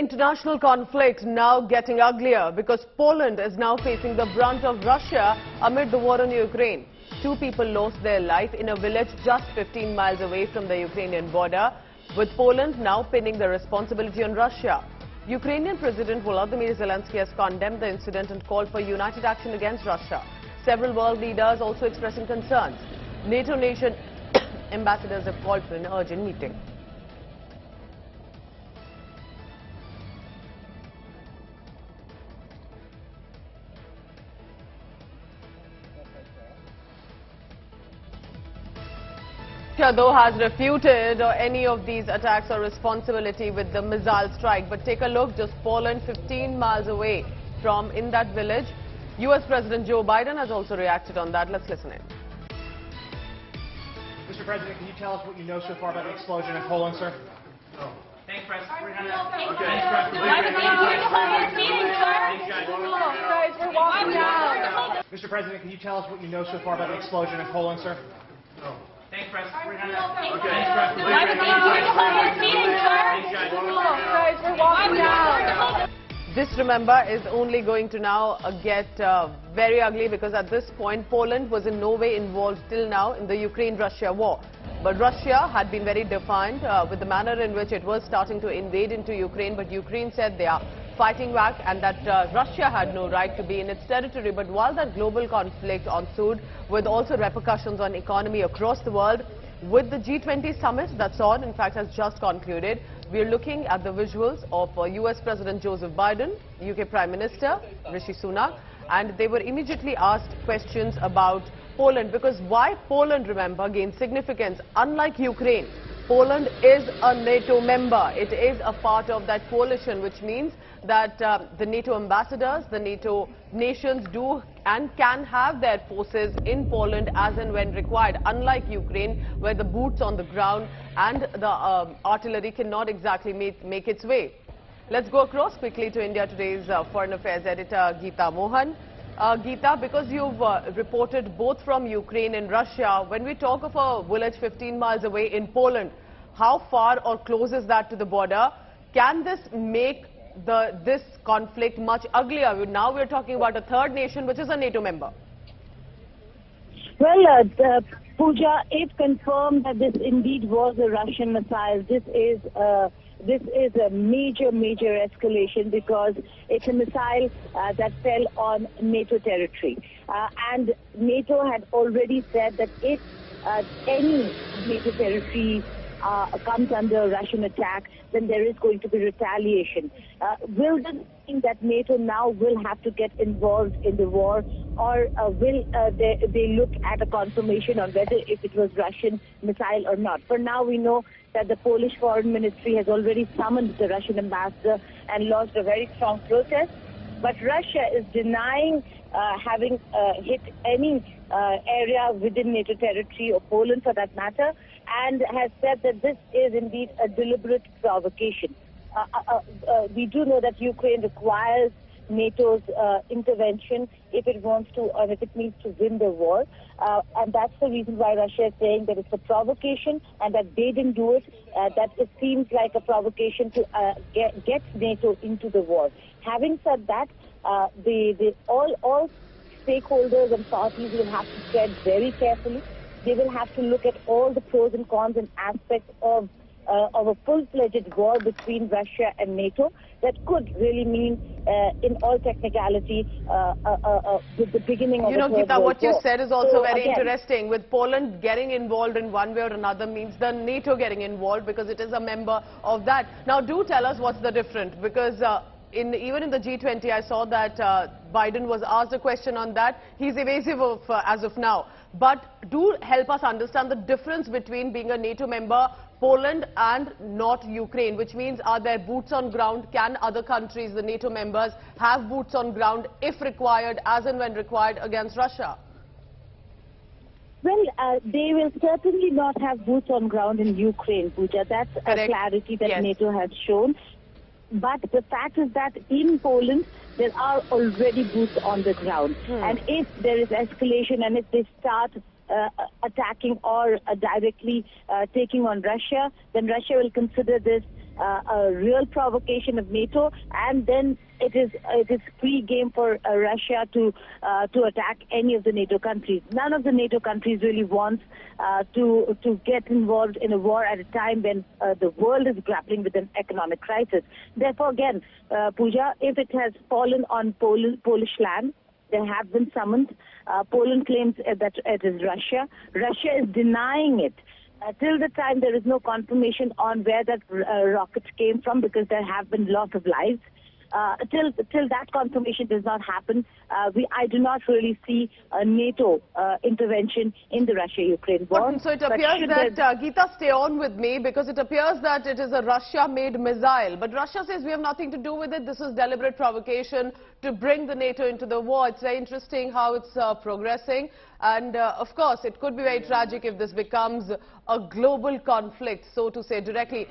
international conflict now getting uglier because Poland is now facing the brunt of Russia amid the war in Ukraine. 2 people lost their life in a village just 15 miles away from the Ukrainian border, with Poland now pinning the responsibility on Russia. Ukrainian President Volodymyr Zelensky has condemned the incident and called for united action against Russia. Several world leaders also expressing concerns. NATO nation ambassadors have called for an urgent meeting. Russia, though, has refuted any of these attacks or responsibility with the missile strike. But take a look, just Poland 15 miles away from in that village. US President Joe Biden has also reacted on that. Let's listen in. Mr. President, can you tell us what you know so far about the explosion in Poland, sir? No. Thanks, Press. Okay. Mr. President, can you tell us what you know so far about the explosion in Poland, sir? No. Thanks, Press. This, remember, is only going to now get very ugly because at this point Poland was in no way involved till now in the Ukraine-Russia war. But Russia had been very defiant with the manner in which it was starting to invade into Ukraine. But Ukraine said they are fighting back and that Russia had no right to be in its territory. But while that global conflict ensued with also repercussions on economy across the world, with the G20 summit that's on, in fact, has just concluded, we are looking at the visuals of US President Joseph Biden, UK Prime Minister Rishi Sunak, and they were immediately asked questions about Poland, because why Poland, remember, gained significance. Unlike Ukraine, Poland is a NATO member. It is a part of that coalition, which means that the NATO ambassadors, the NATO nations do and can have their forces in Poland as and when required, unlike Ukraine, where the boots on the ground and the artillery cannot exactly make its way. Let's go across quickly to India Today's Foreign Affairs editor, Geeta Mohan. Geeta, because you've reported both from Ukraine and Russia, when we talk of a village 15 miles away in Poland, how far or close is that to the border? Can this make this conflict much uglier? Now we're talking about a third nation, which is a NATO member. Well, Pooja, if confirmed that this indeed was a Russian missile, this is a major escalation, because it's a missile that fell on NATO territory. And NATO had already said that if any NATO territory comes under Russian attack, then there is going to be retaliation. Will this mean that NATO now will have to get involved in the war, or will they look at a confirmation on whether if it was Russian missile or not? For now, we know that the Polish Foreign Ministry has already summoned the Russian ambassador and launched a very strong protest. But Russia is denying having hit any area within NATO territory, or Poland for that matter, and has said that this is indeed a deliberate provocation. We do know that Ukraine requires NATO's intervention if it wants to, or if it needs to win the war. And that's the reason why Russia is saying that it's a provocation and that they didn't do it, that it seems like a provocation to get NATO into the war. Having said that, all stakeholders and parties will have to tread very carefully. They will have to look at all the pros and cons and aspects of a full-fledged war between Russia and NATO that could really mean, in all technicality, with the beginning of the Third World War. What you said is also very interesting. With Poland getting involved in one way or another means the NATO getting involved, because it is a member of that. Now, do tell us what's the difference, because even in the G20, I saw that Biden was asked a question on that. He's evasive as of now. But do help us understand the difference between being a NATO member, Poland, and not Ukraine, which means are there boots on ground? Can other countries, the NATO members, have boots on ground if required, as and when required, against Russia? Well, they will certainly not have boots on ground in Ukraine, Pooja. That's a clarity that NATO has shown. But the fact is that in Poland, there are already boots on the ground. And if there is escalation and if they start attacking or directly taking on Russia, then Russia will consider this a real provocation of NATO, and then it is free game for Russia to attack any of the NATO countries. None of the NATO countries really wants to get involved in a war at a time when the world is grappling with an economic crisis. Therefore, again, Pooja, if it has fallen on Polish land, they have been summoned. Poland claims that it is Russia. Russia is denying it. Till the time there is no confirmation on where that rocket came from, because there have been lots of lives. Till that confirmation does not happen, I do not really see a NATO intervention in the Russia-Ukraine war. So it appears that, Geeta, stay on with me, because it appears that it is a Russia-made missile. But Russia says we have nothing to do with it. This is deliberate provocation to bring the NATO into the war. It's very interesting how it's progressing. And of course, it could be very tragic if this becomes a global conflict, so to say, directly.